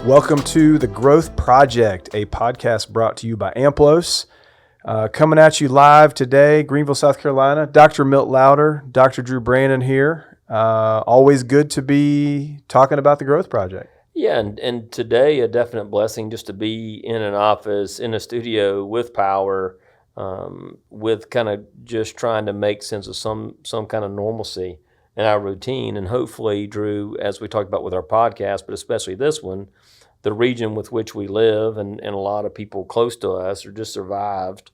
Welcome to The Growth Project, a podcast brought to you by Amplos. Coming at you live today, Greenville, South Carolina. Dr. Milt Lowder, Dr. Drew Brannon here. Always good to be talking about The Growth Project. Yeah, and today a definite blessing just to be in an office, in a studio with power, with kind of just trying to make sense of some kind of normalcy in our routine. And hopefully, Drew, as we talked about with our podcast, but especially this one, the region with which we live and a lot of people close to us are just survived,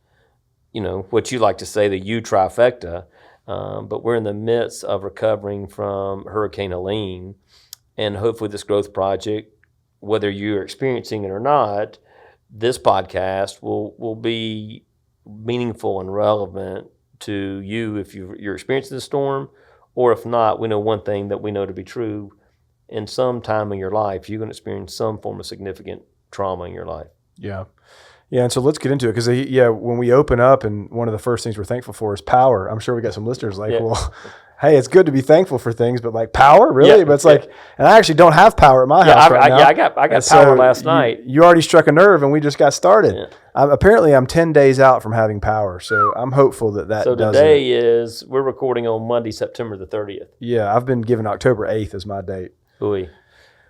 what you like to say, the U-Trifecta. But we're in the midst of recovering from Hurricane Helene. And hopefully this growth project, whether you're experiencing it or not, this podcast will be meaningful and relevant to you if you're experiencing the storm, or if not, we know one thing that we know to be true. In some time in your life, you're going to experience some form of significant trauma in your life. Yeah. Yeah, and so let's get into it because, when we open up and one of the first things we're thankful for is power. I'm sure we got some listeners like, well, hey, it's good to be thankful for things, but like power, really? Yeah, but it's like, and I actually don't have power at my house right now. Yeah, I got power last night. You already struck a nerve and we just got started. Yeah. Apparently, I'm 10 days out from having power, so I'm hopeful that So today we're recording on Monday, September the 30th. Yeah, I've been given October 8th as my date. Ooh.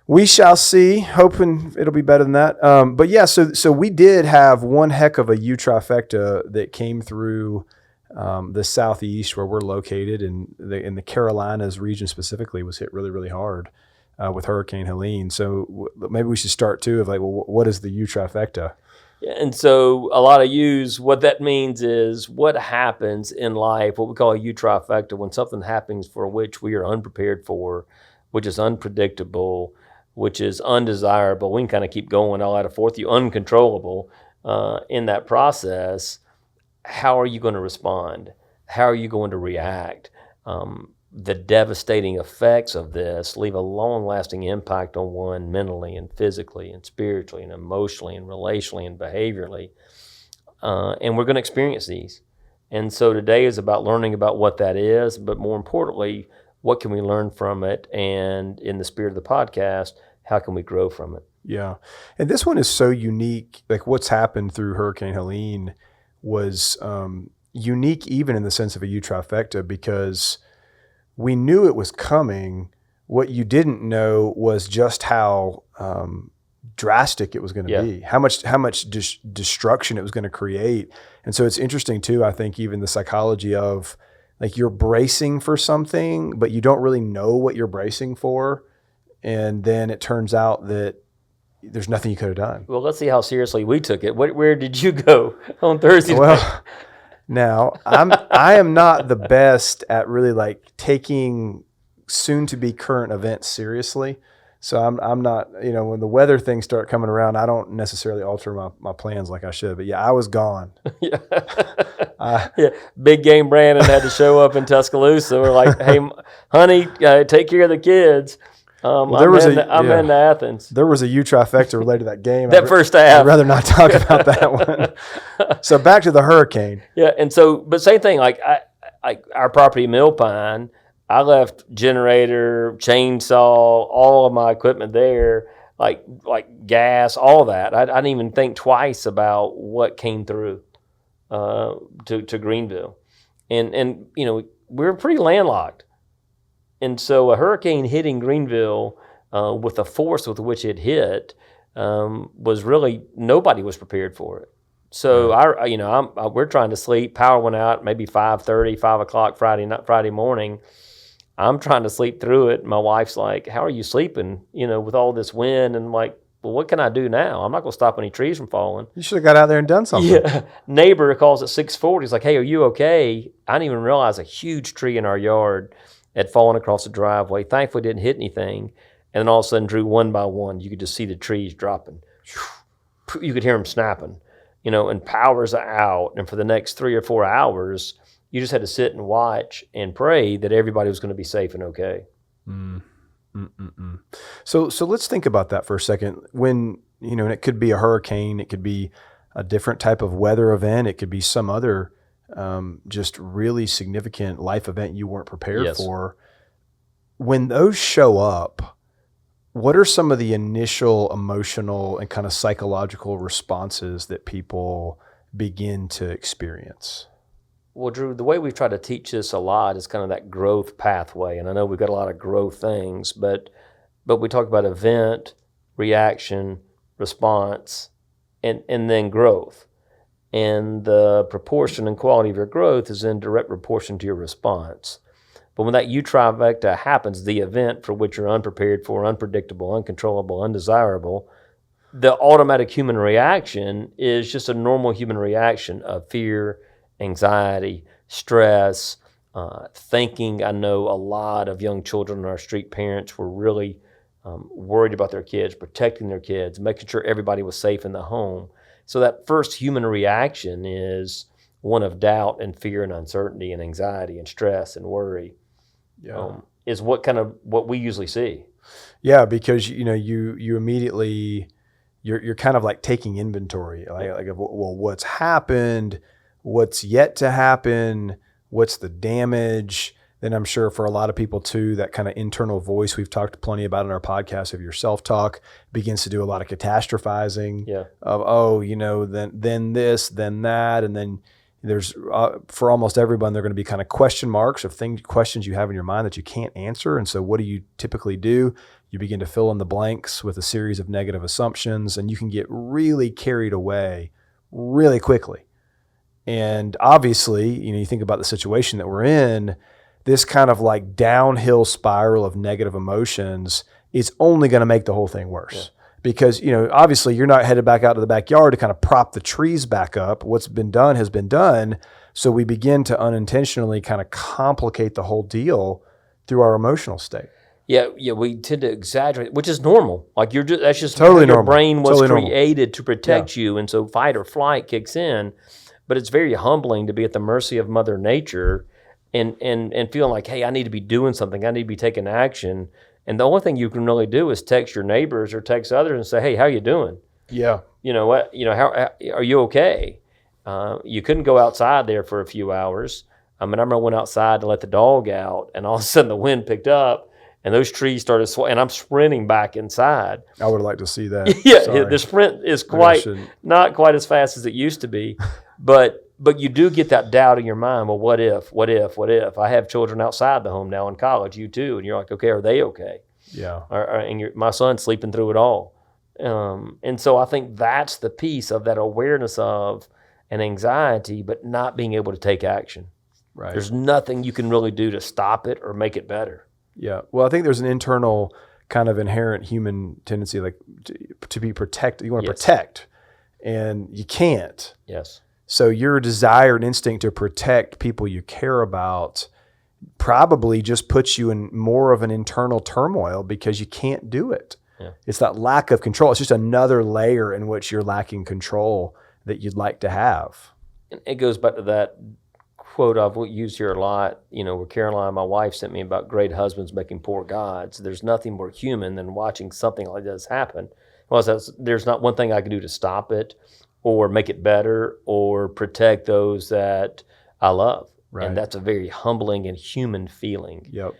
We shall see, hoping it'll be better than that. But yeah, so we did have one heck of a U-Trifecta that came through the southeast where we're located, and in the Carolinas region specifically was hit really, really hard with Hurricane Helene. So maybe we should start too of like, well, what is the U-Trifecta? Yeah, and so a lot of U's, what that means is what happens in life, what we call a U-Trifecta, when something happens for which we are unprepared for, which is unpredictable, which is undesirable. We can kind of keep going all out of forth. You uncontrollable in that process. How are you going to respond? How are you going to react? The devastating effects of this leave a long-lasting impact on one mentally and physically and spiritually and emotionally and relationally and behaviorally. And we're going to experience these. And so today is about learning about what that is, but more importantly, what can we learn from it? And in the spirit of the podcast, how can we grow from it? Yeah. And this one is so unique. Like what's happened through Hurricane Helene was unique even in the sense of a U-Trifecta because we knew it was coming. What you didn't know was just how drastic it was going to be, how much destruction it was going to create. And so it's interesting too, I think, even the psychology of like you're bracing for something, but you don't really know what you're bracing for. And then it turns out that there's nothing you could have done. Well, let's see how seriously we took it. Where did you go on Thursday? Well, now I am not the best at really like taking soon to be current events seriously. So I'm not, when the weather things start coming around, I don't necessarily alter my plans like I should. But yeah, I was gone. Big game Brannon had to show up in Tuscaloosa. We're like, hey, honey, take care of the kids. I'm in Athens. There was a U-Trifecta related to that game. First half. I'd rather not talk about that one. So back to the hurricane. Yeah, and so, but same thing, like our property, Mill Pine, I left generator, chainsaw, all of my equipment there, like gas, all that. I didn't even think twice about what came through to Greenville. And we were pretty landlocked. And so a hurricane hitting Greenville with the force with which it hit was really, nobody was prepared for it. So we're trying to sleep. Power went out maybe 5:30, 5 o'clock Friday morning. I'm trying to sleep through it. My wife's like, how are you sleeping, with all this wind? And I'm like, well, what can I do now? I'm not going to stop any trees from falling. You should have got out there and done something. Yeah. Neighbor calls at 6:40. He's like, hey, are you okay? I didn't even realize a huge tree in our yard had fallen across the driveway. Thankfully, it didn't hit anything. And then all of a sudden, Drew, one by one, you could just see the trees dropping. You could hear them snapping, and power's out. And for the next 3 or 4 hours, you just had to sit and watch and pray that everybody was going to be safe and okay. So let's think about that for a second. When, and it could be a hurricane, it could be a different type of weather event, it could be some other just really significant life event you weren't prepared for. When those show up, what are some of the initial emotional and kind of psychological responses that people begin to experience? Well, Drew, the way we try to teach this a lot is kind of that growth pathway. And I know we've got a lot of growth things, but we talk about event, reaction, response, and then growth. And the proportion and quality of your growth is in direct proportion to your response. But when that U-Trifecta happens, the event for which you're unprepared for, unpredictable, uncontrollable, undesirable, the automatic human reaction is just a normal human reaction of fear, anxiety, stress, thinking. I know a lot of young children and our street parents were really worried about their kids, protecting their kids, making sure everybody was safe in the home. So that first human reaction is one of doubt and fear and uncertainty and anxiety and stress and worry. Is what we usually see. Yeah, because you immediately you're kind of like taking inventory, like well, what's happened, what's yet to happen, what's the damage. Then I'm sure for a lot of people too, that kind of internal voice we've talked plenty about in our podcast of your self-talk begins to do a lot of catastrophizing of, then this, then that. And then there's, for almost everyone, they're going to be kind of question marks of questions you have in your mind that you can't answer. And so what do you typically do? You begin to fill in the blanks with a series of negative assumptions, and you can get really carried away really quickly. And obviously, you think about the situation that we're in, this kind of like downhill spiral of negative emotions is only going to make the whole thing worse. Yeah. Because, obviously you're not headed back out to the backyard to kind of prop the trees back up. What's been done has been done. So we begin to unintentionally kind of complicate the whole deal through our emotional state. Yeah, we tend to exaggerate, which is normal. Like that's just totally your normal. brain was totally created normal. to protect you, and so fight or flight kicks in. But it's very humbling to be at the mercy of Mother Nature and feeling like, hey, I need to be doing something. I need to be taking action. And the only thing you can really do is text your neighbors or text others and say, hey, how you doing? Yeah. How are you okay? You couldn't go outside there for a few hours. I remember I went outside to let the dog out, and all of a sudden the wind picked up, and those trees started and I'm sprinting back inside. I would like to see that. Yeah, the sprint is not quite as fast as it used to be, but you do get that doubt in your mind. Well, what if? I have children outside the home now in college, you too, and you're like, okay, are they okay? Yeah. And my son's sleeping through it all. And so I think that's the piece of that awareness of an anxiety, but not being able to take action. Right. There's nothing you can really do to stop it or make it better. Yeah. Well, I think there's an internal kind of inherent human tendency, like to be protected. You want to protect, and you can't. Yes. So your desire and instinct to protect people you care about probably just puts you in more of an internal turmoil because you can't do it. Yeah. It's that lack of control. It's just another layer in which you're lacking control that you'd like to have. And it goes back to that quote I've used here a lot, where Caroline, my wife, sent me about great husbands making poor gods. There's nothing more human than watching something like this happen. Well, there's not one thing I can do to stop it or make it better or protect those that I love. Right. And that's a very humbling and human feeling. Yep.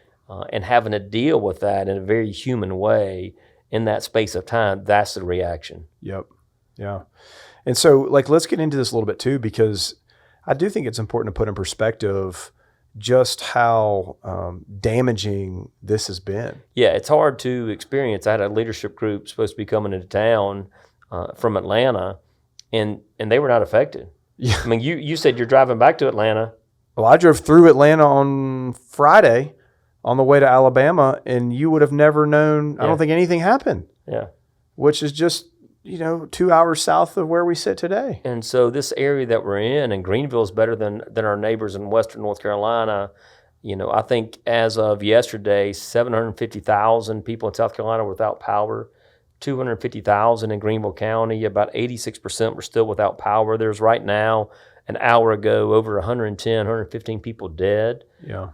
And having to deal with that in a very human way in that space of time, that's the reaction. Yep. Yeah. And so, let's get into this a little bit too, because I do think it's important to put in perspective just how damaging this has been. Yeah, it's hard to experience. I had a leadership group supposed to be coming into town from Atlanta, and they were not affected. Yeah. I mean, you said you're driving back to Atlanta. Well, I drove through Atlanta on Friday on the way to Alabama, and you would have never known. Yeah. I don't think anything happened. Yeah. Which is just 2 hours south of where we sit today. And so this area that we're in, and Greenville is better than our neighbors in western North Carolina. I think as of yesterday, 750,000 people in South Carolina were without power, 250,000 in Greenville County, about 86% were still without power. There's right now, an hour ago, over 110, 115 people dead. Yeah.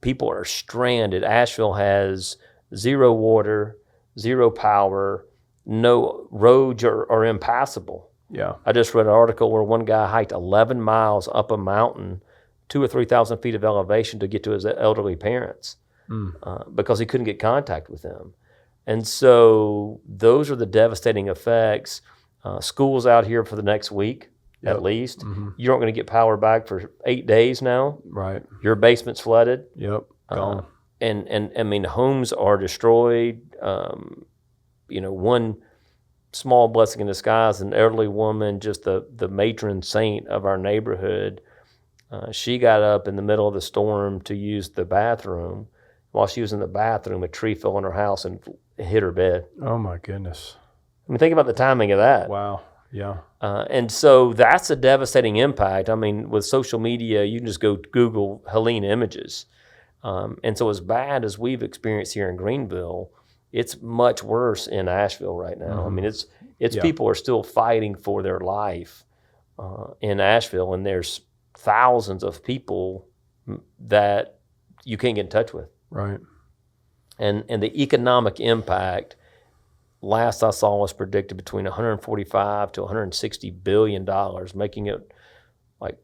People are stranded. Asheville has zero water, zero power. No roads are impassable. Yeah. I just read an article where one guy hiked 11 miles up a mountain, 2,000 or 3,000 feet of elevation to get to his elderly parents because he couldn't get contact with them. And so those are the devastating effects. School's out here for the next week, at least. You aren't going to get power back for 8 days now. Right. Your basement's flooded. Yep. Gone. And I mean, homes are destroyed. One small blessing in disguise, an elderly woman, just the matron saint of our neighborhood, she got up in the middle of the storm to use the bathroom. While she was in the bathroom, a tree fell on her house and hit her bed. Oh, my goodness. I mean, think about the timing of that. Wow. Yeah. And so that's a devastating impact. I mean, with social media, you can just go Google Helene images. And so as bad as we've experienced here in Greenville, it's much worse in Asheville right now. I mean, it's people are still fighting for their life in Asheville, and there's thousands of people that you can't get in touch with. Right. And the economic impact, last I saw, was predicted between $145 to $160 billion, making it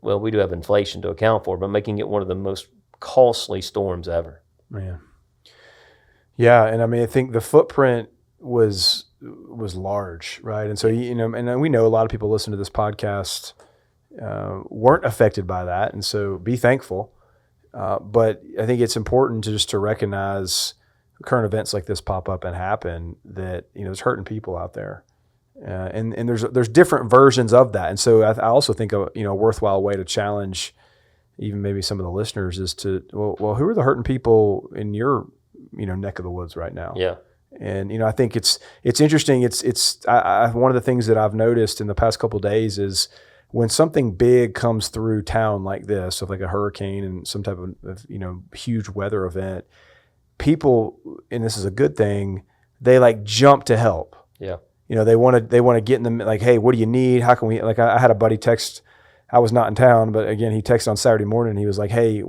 we do have inflation to account for, but making it one of the most costly storms ever. Man. Yeah, and I mean, I think the footprint was large, right? And so, and we know a lot of people listen to this podcast weren't affected by that, and so be thankful. But I think it's important to recognize current events like this pop up and happen, that there's hurting people out there, and there's different versions of that. And so I also think a worthwhile way to challenge even maybe some of the listeners is to well, who are the hurting people in your neck of the woods right now? Yeah. And I think it's interesting. It's one of the things that I've noticed in the past couple of days is when something big comes through town like this, so like a hurricane and some type of huge weather event, people, and this is a good thing, they jump to help. Yeah. They want to get in the hey, what do you need? How can we? I had a buddy text. I was not in town, but again, he texted on Saturday morning. And he was like, "Hey,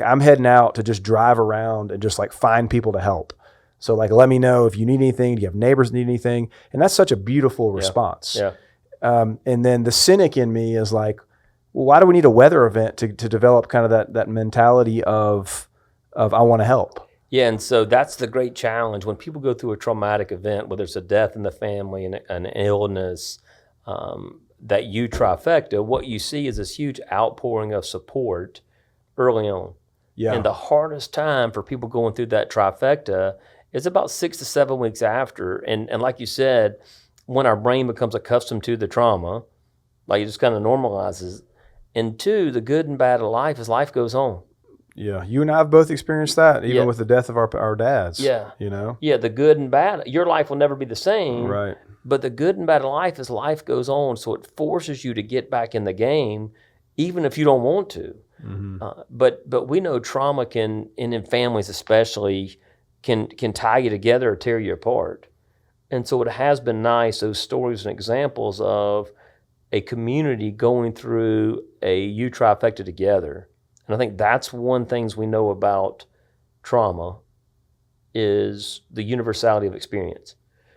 I'm heading out to just drive around and just find people to help. So let me know if you need anything. Do you have neighbors that need anything?" And that's such a beautiful response. Yeah. And then the cynic in me is like, well, why do we need a weather event to develop kind of that mentality of I want to help? Yeah, and so that's the great challenge when people go through a traumatic event, whether it's a death in the family and an illness. That U-Trifecta, what you see is this huge outpouring of support early on. Yeah. And the hardest time for people going through that trifecta is about 6 to 7 weeks after. And like you said, when our brain becomes accustomed to the trauma, it just kind of normalizes. And 2, the good and bad of life as life goes on. Yeah. You and I have both experienced that, even with the death of our dads. Yeah. Yeah, the good and bad. Your life will never be the same. Right. But the good and bad of life as life goes on, so it forces you to get back in the game, even if you don't want to. Mm-hmm. But we know trauma can, and in families especially, can tie you together or tear you apart. And so it has been nice, those stories and examples of a community going through a U-Trifecta together. And I think that's one things we know about trauma is the universality of experience.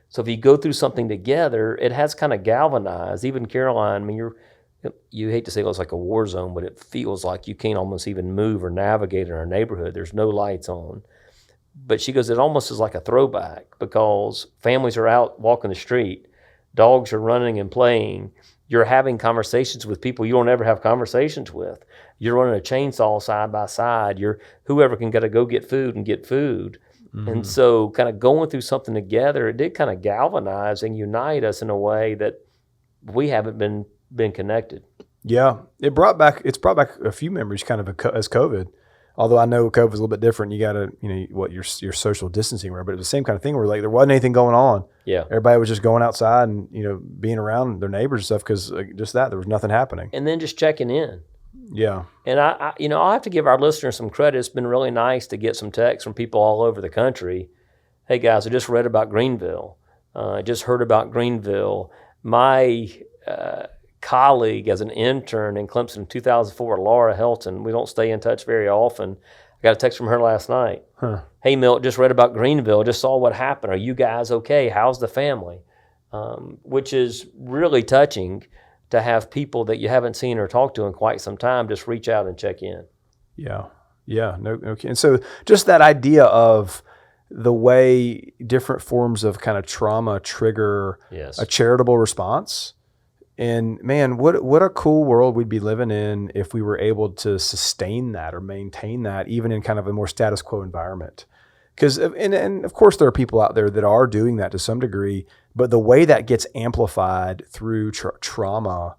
So if you go through something together, it has kind of galvanized. Even Caroline, I mean, you hate to say it's like a war zone, but it feels like you can't almost even move or navigate in our neighborhood. There's no lights on. But she goes, it almost is like a throwback because families are out walking the street. Dogs are running and playing. You're having conversations with people you don't ever have conversations with. You're running a chainsaw side by side. You're whoever can go get food and get food. Mm-hmm. And so kind of going through something together, it did kind of galvanize and unite us in a way that we haven't been connected. Yeah. It's brought back a few memories kind of as COVID. Although I know COVID was a little bit different. You got to, your social distancing, but it was the same kind of thing where there wasn't anything going on. Yeah. Everybody was just going outside and, being around their neighbors and stuff because just that, there was nothing happening. And then just checking in. Yeah. And I'll have to give our listeners some credit. It's been really nice to get some texts from people all over the country. Hey guys, I just read about Greenville. I just heard about Greenville. My colleague as an intern in Clemson in 2004, Laura Helton, we don't stay in touch very often. I got a text from her last night. Huh. Hey Milt, just read about Greenville. Just saw what happened. Are you guys okay? How's the family? Which is really touching to have people that you haven't seen or talked to in quite some time just reach out and check in. Yeah. Yeah. No. Okay. And so just that idea of the way different forms of kind of trauma trigger Yes. a charitable response. And man, what a cool world we'd be living in if we were able to sustain that or maintain that, even in kind of a more status quo environment. Because, and of course, there are people out there that are doing that to some degree, but the way that gets amplified through trauma,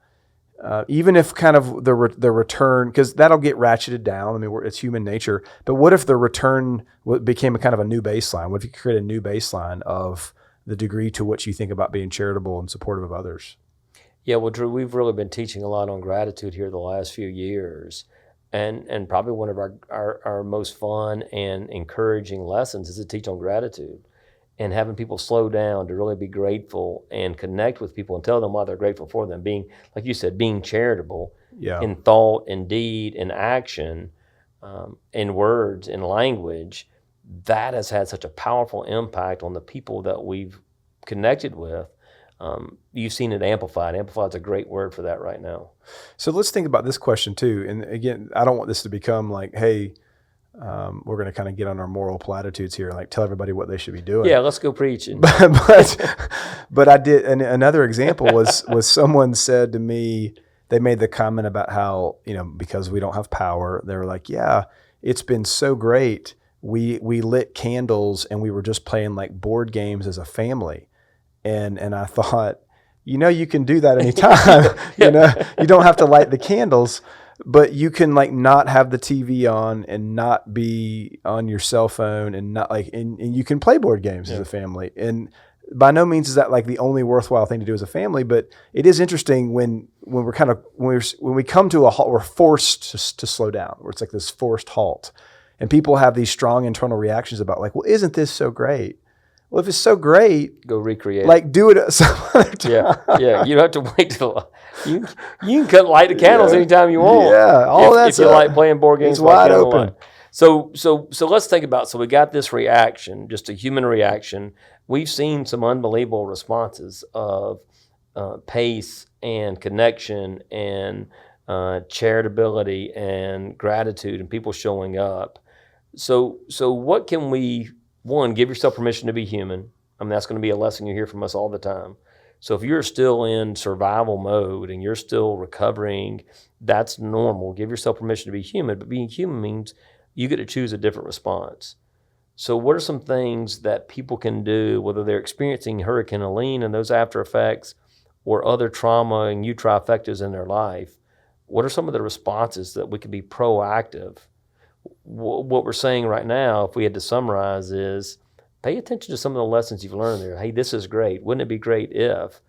even if kind of the return, because that'll get ratcheted down. I mean, it's human nature. But what if the return became a kind of a new baseline? What if you create a new baseline of the degree to which you think about being charitable and supportive of others? Yeah, well, Drew, we've really been teaching a lot on gratitude here the last few years. And probably one of our most fun and encouraging lessons is to teach on gratitude and having people slow down to really be grateful and connect with people and tell them why they're grateful for them. Being, like you said, being charitable in thought, in deed, in action, in words, in language. That has had such a powerful impact on the people that we've connected with. You've seen it amplified. Amplified is a great word for that right now. So let's think about this question too. And again, I don't want this to become like, hey, we're going to kind of get on our moral platitudes here, like tell everybody what they should be doing. Yeah, let's go preaching. But I did. And another example was someone said to me, they made the comment about how, because we don't have power, they were like, yeah, it's been so great. We lit candles and we were just playing like board games as a family. And I thought, you can do that anytime. You don't have to light the candles, but you can like not have the TV on and not be on your cell phone and not like, and you can play board games as a family. And by no means is that like the only worthwhile thing to do as a family, but it is interesting when we come to a halt, we're forced to slow down, where it's like this forced halt, and people have these strong internal reactions about like, well, isn't this so great? Well, if it's so great, go recreate. Like do it some other time. Yeah. You don't have to wait till you can light the candles anytime you want. Yeah, if you like playing board games, it's wide open. So let's think about. So we got this reaction, just a human reaction. We've seen some unbelievable responses of pace and connection and charitability and gratitude and people showing up. So what can we? One, give yourself permission to be human. I mean, that's going to be a lesson you hear from us all the time. So if you're still in survival mode and you're still recovering, that's normal. Give yourself permission to be human. But being human means you get to choose a different response. So what are some things that people can do, whether they're experiencing Hurricane Helene and those after effects or other trauma and U-Trifectas in their life? What are some of the responses that we can be proactive? What we're saying right now, if we had to summarize, is pay attention to some of the lessons you've learned there. Hey, this is great. Wouldn't it be great if?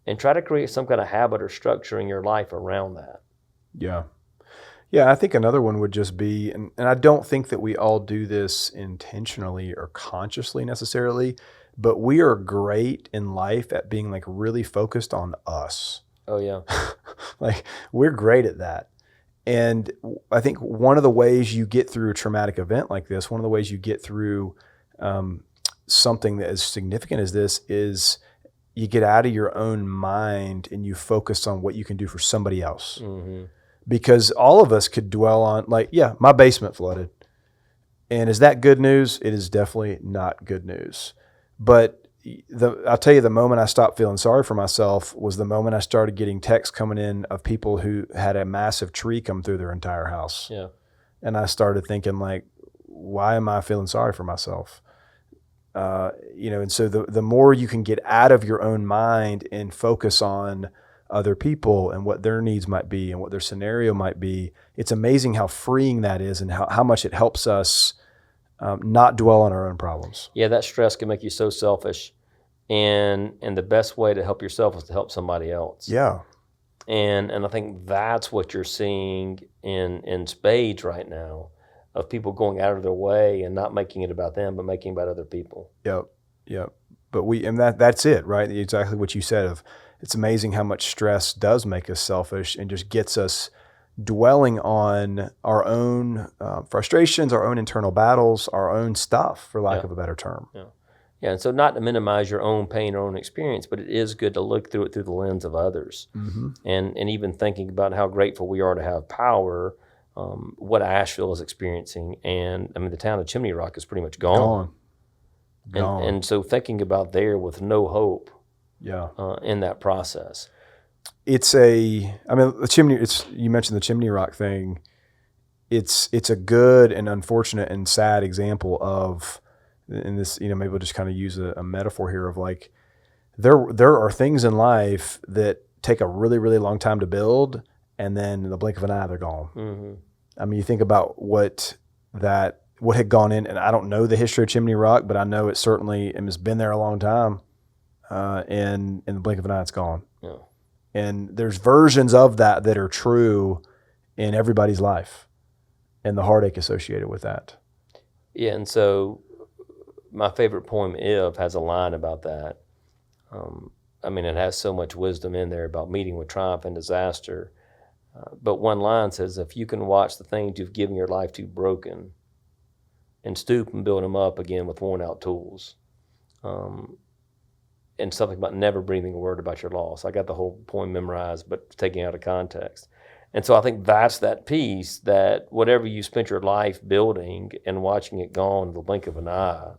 And try to create some kind of habit or structure in your life around that. Yeah. Yeah, I think another one would just be, and I don't think that we all do this intentionally or consciously necessarily, but we are great in life at being like really focused on us. Oh, yeah. Like we're great at that. And I think one of the ways you get through a traumatic event like this, one of the ways you get through something that is significant as this is you get out of your own mind and you focus on what you can do for somebody else. Mm-hmm. Because all of us could dwell on like, yeah, my basement flooded. And is that good news? It is definitely not good news. But I'll tell you, the moment I stopped feeling sorry for myself was the moment I started getting texts coming in of people who had a massive tree come through their entire house. Yeah. And I started thinking like, why am I feeling sorry for myself? And so the more you can get out of your own mind and focus on other people and what their needs might be and what their scenario might be, it's amazing how freeing that is and how much it helps us not dwell on our own problems. Yeah, that stress can make you so selfish. And the best way to help yourself is to help somebody else. Yeah. And I think that's what you're seeing in spades right now, of people going out of their way and not making it about them, but making it about other people. Yep. But that's it, right? Exactly what you said of it's amazing how much stress does make us selfish and just gets us dwelling on our own frustrations, our own internal battles, our own stuff, for lack of a better term. Yeah, and so not to minimize your own pain or own experience, but it is good to look through it through the lens of others. Mm-hmm. And even thinking about how grateful we are to have power, what Asheville is experiencing. And I mean, the town of Chimney Rock is pretty much gone. Gone. And so thinking about there with no hope Yeah. in that process. The chimney, you mentioned the chimney rock thing. It's a good and unfortunate and sad example of, and this, maybe we'll just kind of use a metaphor here of like, there are things in life that take a really, really long time to build, and then in the blink of an eye, they're gone. Mm-hmm. I mean, you think about what had gone in, and I don't know the history of Chimney Rock, but I know it certainly has been there a long time, and in the blink of an eye, it's gone. Yeah. And there's versions of that are true in everybody's life, and the heartache associated with that. Yeah, and so my favorite poem, If, has a line about that. It has so much wisdom in there about meeting with triumph and disaster. But one line says, if you can watch the things you've given your life to broken and stoop and build them up again with worn out tools. And something about never breathing a word about your loss. I got the whole poem memorized, but taking it out of context. And so I think that's that piece, that whatever you spent your life building and watching it gone in the blink of an eye,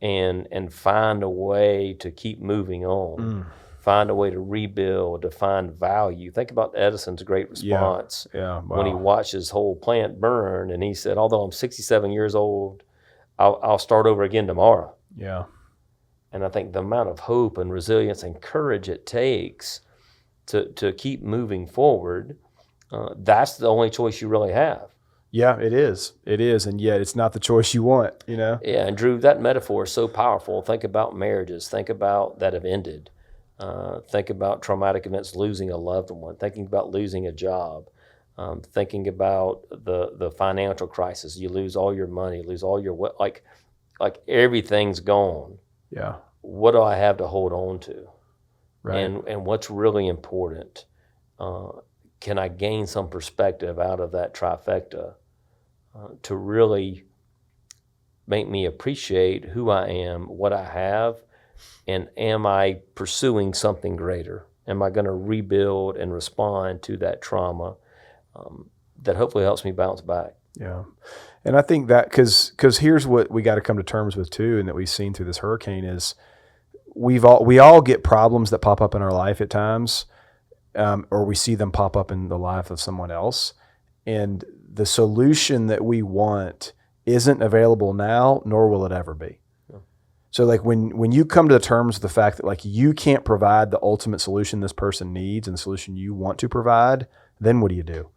and find a way to keep moving on, find a way to rebuild, to find value. Think about Edison's great response wow. When he watched his whole plant burn, and he said, although I'm 67 years old, I'll start over again tomorrow. Yeah. And I think the amount of hope and resilience and courage it takes to keep moving forward, that's the only choice you really have. Yeah, it is. It is, and yet it's not the choice you want, Yeah, and Drew, that metaphor is so powerful. Think about marriages. Think about that have ended. Think about traumatic events, losing a loved one. Thinking about losing a job. Thinking about the financial crisis. You lose all your money, lose all your like everything's gone. Yeah. What do I have to hold on to? Right. And what's really important? Can I gain some perspective out of that trifecta to really make me appreciate who I am, what I have, and am I pursuing something greater? Am I going to rebuild and respond to that trauma that hopefully helps me bounce back? Yeah. And I think that because here's what we got to come to terms with too, and that we've seen through this hurricane is we all get problems that pop up in our life at times, or we see them pop up in the life of someone else. And the solution that we want isn't available now, nor will it ever be. Yeah. So like when you come to terms with the fact that like you can't provide the ultimate solution this person needs and the solution you want to provide, then what do you do?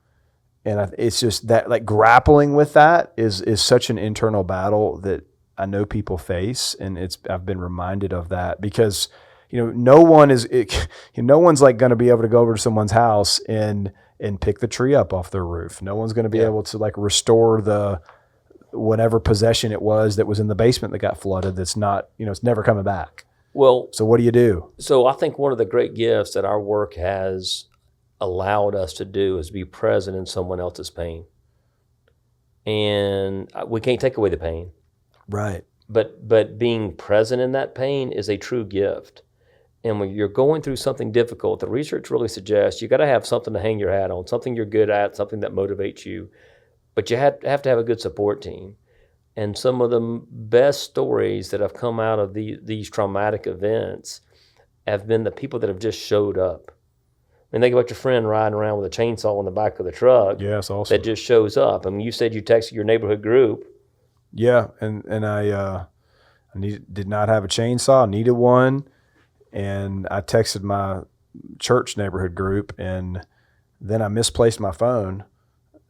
And it's just that like grappling with that is such an internal battle that I know people face, and I've been reminded of that because no one's like going to be able to go over to someone's house and pick the tree up off their roof. No one's going to be able to like restore the whatever possession it was that was in the basement that got flooded. That's not it's never coming back. Well, so what do you do? So I think one of the great gifts that our work has allowed us to do is be present in someone else's pain. And we can't take away the pain. Right. But being present in that pain is a true gift. And when you're going through something difficult, the research really suggests you got to have something to hang your hat on, something you're good at, something that motivates you. But you have to have a good support team. And some of the best stories that have come out of these traumatic events have been the people that have just showed up. I mean, think about your friend riding around with a chainsaw in the back of the truck. Yeah, that's awesome. That just shows up. I mean, you said you texted your neighborhood group. Yeah, and I did not have a chainsaw, needed one, and I texted my church neighborhood group, and then I misplaced my phone.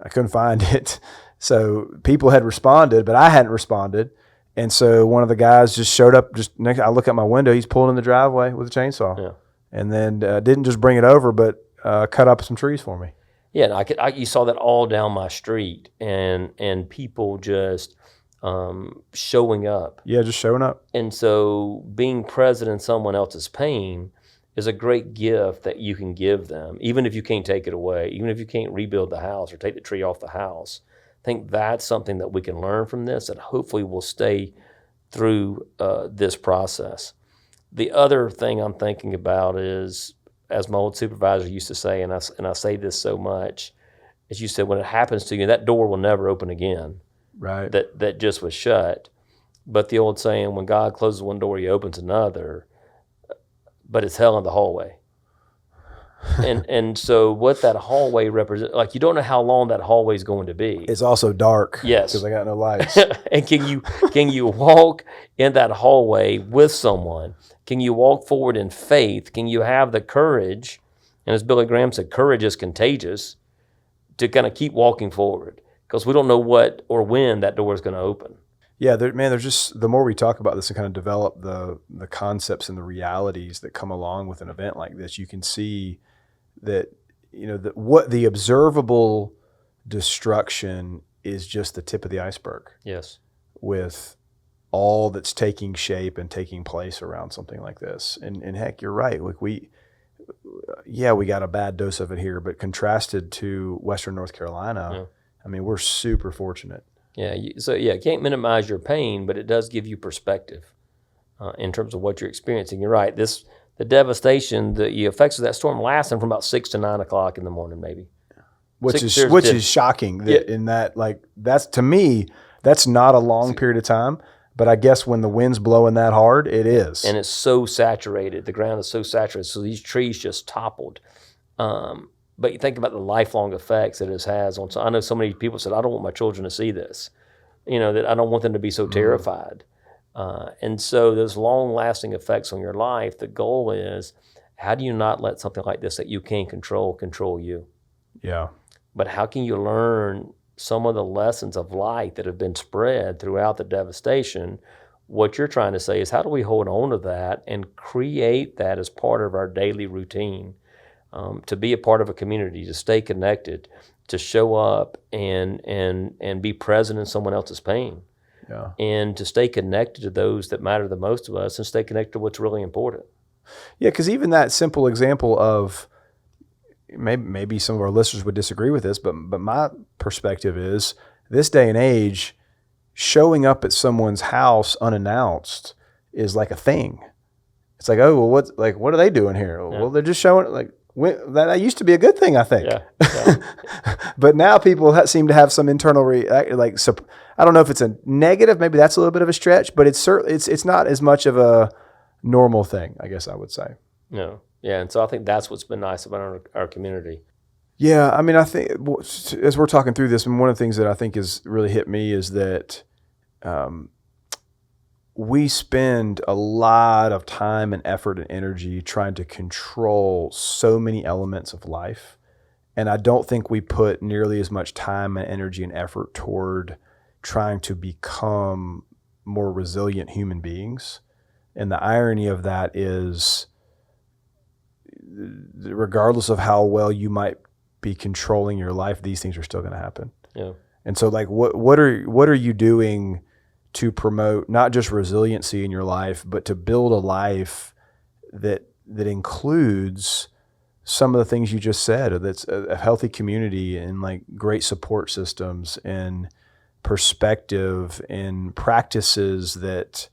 I couldn't find it. So people had responded, but I hadn't responded. And so one of the guys just showed up I look out my window, he's pulling in the driveway with a chainsaw. Yeah. And then didn't just bring it over, but cut up some trees for me. Yeah, and you saw that all down my street, and people just showing up. Yeah, just showing up. And so being present in someone else's pain is a great gift that you can give them, even if you can't take it away, even if you can't rebuild the house or take the tree off the house. I think that's something that we can learn from this that hopefully will stay through this process. The other thing I'm thinking about is, as my old supervisor used to say, and I say this so much, as you said, when it happens to you, that door will never open again. Right. That just was shut. But the old saying, when God closes one door, he opens another, but it's hell in the hallway. And so what that hallway represents, like you don't know how long that hallway is going to be. It's also dark. Yes. Because I got no lights. And can you walk in that hallway with someone? Can you walk forward in faith? Can you have the courage, and as Billy Graham said, courage is contagious, to kind of keep walking forward? Because we don't know what or when that door is going to open. Yeah, there's just, the more we talk about this and kind of develop the concepts and the realities that come along with an event like this, you can see that, what the observable destruction is just the tip of the iceberg. Yes. With all that's taking shape and taking place around something like this. And heck, you're right. Like we got a bad dose of it here, but contrasted to Western North Carolina, I mean, we're super fortunate. Yeah. You can't minimize your pain, but it does give you perspective in terms of what you're experiencing. You're right. The devastation, the effects of that storm lasting from about 6 to 9 o'clock in the morning, maybe. Which is shocking. That's, to me, that's not a long period of time. But I guess when the wind's blowing that hard, it is. And it's so saturated. The ground is so saturated. So these trees just toppled. But you think about the lifelong effects that it has on. So I know so many people said, I don't want my children to see this. That I don't want them to be so terrified. And so those long-lasting effects on your life, the goal is, how do you not let something like this that you can't control you? Yeah. But how can you learn some of the lessons of life that have been spread throughout the devastation? What you're trying to say is, how do we hold on to that and create that as part of our daily routine, to be a part of a community, to stay connected, to show up and be present in someone else's pain. Yeah. And to stay connected to those that matter the most to us and stay connected to what's really important. Yeah, because even that simple example of, maybe some of our listeners would disagree with this, but my perspective is, this day and age, showing up at someone's house unannounced is like a thing. It's like, oh, well, what are they doing here? Yeah. Well, they're just showing, that used to be a good thing, I think. Yeah. But now people seem to have some internal I don't know if it's a negative, maybe that's a little bit of a stretch, but it's not as much of a normal thing, I guess I would say. No. Yeah, and so I think that's what's been nice about our community. Yeah, I mean, I think as we're talking through this, and one of the things that I think has really hit me is that we spend a lot of time and effort and energy trying to control so many elements of life, and I don't think we put nearly as much time and energy and effort toward trying to become more resilient human beings. And the irony of that is, regardless of how well you might be controlling your life, these things are still going to happen. Yeah. And so, what are you doing to promote not just resiliency in your life, but to build a life that includes some of the things you just said? That's a healthy community and great support systems and perspective and practices that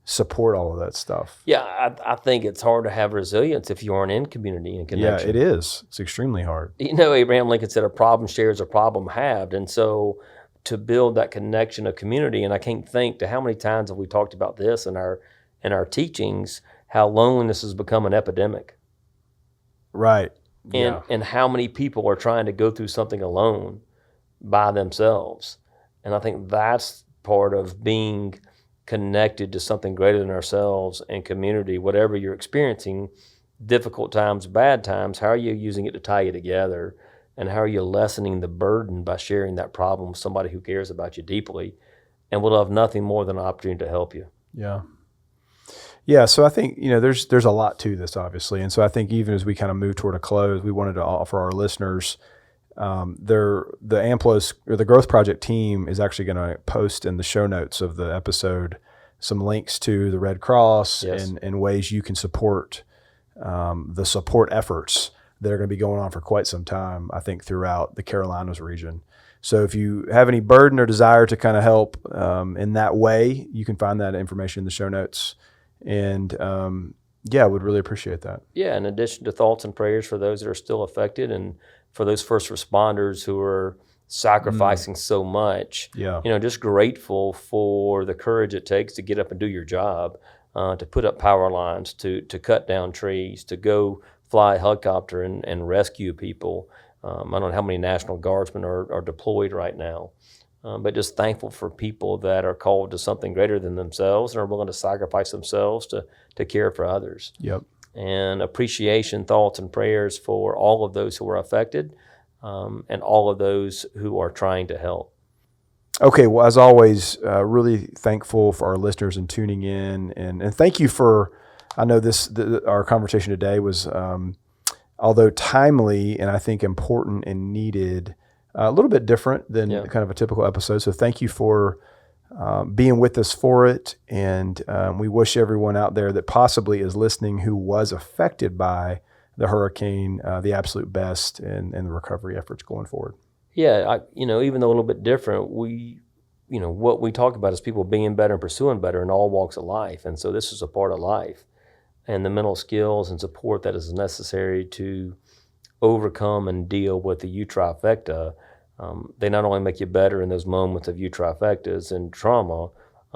support all of that stuff. Yeah, I think it's hard to have resilience if you aren't in community and connection. Yeah, it is. It's extremely hard. Abraham Lincoln said, a problem shared is a problem halved. And so to build that connection of community, and I can't think to how many times have we talked about this in our teachings, how loneliness has become an epidemic. Right. And how many people are trying to go through something alone by themselves. And I think that's part of being connected to something greater than ourselves and community. Whatever you're experiencing, difficult times, bad times, how are you using it to tie you together? And how are you lessening the burden by sharing that problem with somebody who cares about you deeply and will have nothing more than an opportunity to help you? Yeah. Yeah, so I think, there's a lot to this, obviously. And so I think even as we kind of move toward a close, we wanted to offer our listeners, the Amplos, or the Growth Project team, is actually going to post in the show notes of the episode some links to the Red Cross. Yes. and ways you can support the support efforts that are going to be going on for quite some time, I think, throughout the Carolinas region. So if you have any burden or desire to kind of help in that way, you can find that information in the show notes. And I would really appreciate that. Yeah, in addition to thoughts and prayers for those that are still affected, and for those first responders who are sacrificing so much. Yeah. Just grateful for the courage it takes to get up and do your job, to put up power lines, to cut down trees, to go fly a helicopter and rescue people. I don't know how many National Guardsmen are deployed right now, but just thankful for people that are called to something greater than themselves and are willing to sacrifice themselves to care for others. Yep. And appreciation, thoughts, and prayers for all of those who are affected, and all of those who are trying to help. Okay, well, as always, really thankful for our listeners and tuning in, and thank you for. I know our conversation today was, although timely and I think important and needed, a little bit different than kind of a typical episode. So thank you for being with us for it, and we wish everyone out there that possibly is listening who was affected by the hurricane the absolute best and the recovery efforts going forward. Yeah, even though a little bit different, what we talk about is people being better and pursuing better in all walks of life. And so this is a part of life. And the mental skills and support that is necessary to overcome and deal with the U-Trifecta, they not only make you better in those moments of U-Trifectas and trauma,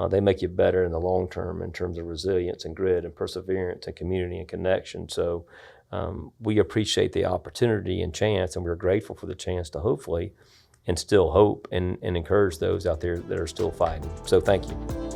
they make you better in the long term in terms of resilience and grit and perseverance and community and connection. So we appreciate the opportunity and chance, and we're grateful for the chance to hopefully instill hope and encourage those out there that are still fighting. So thank you.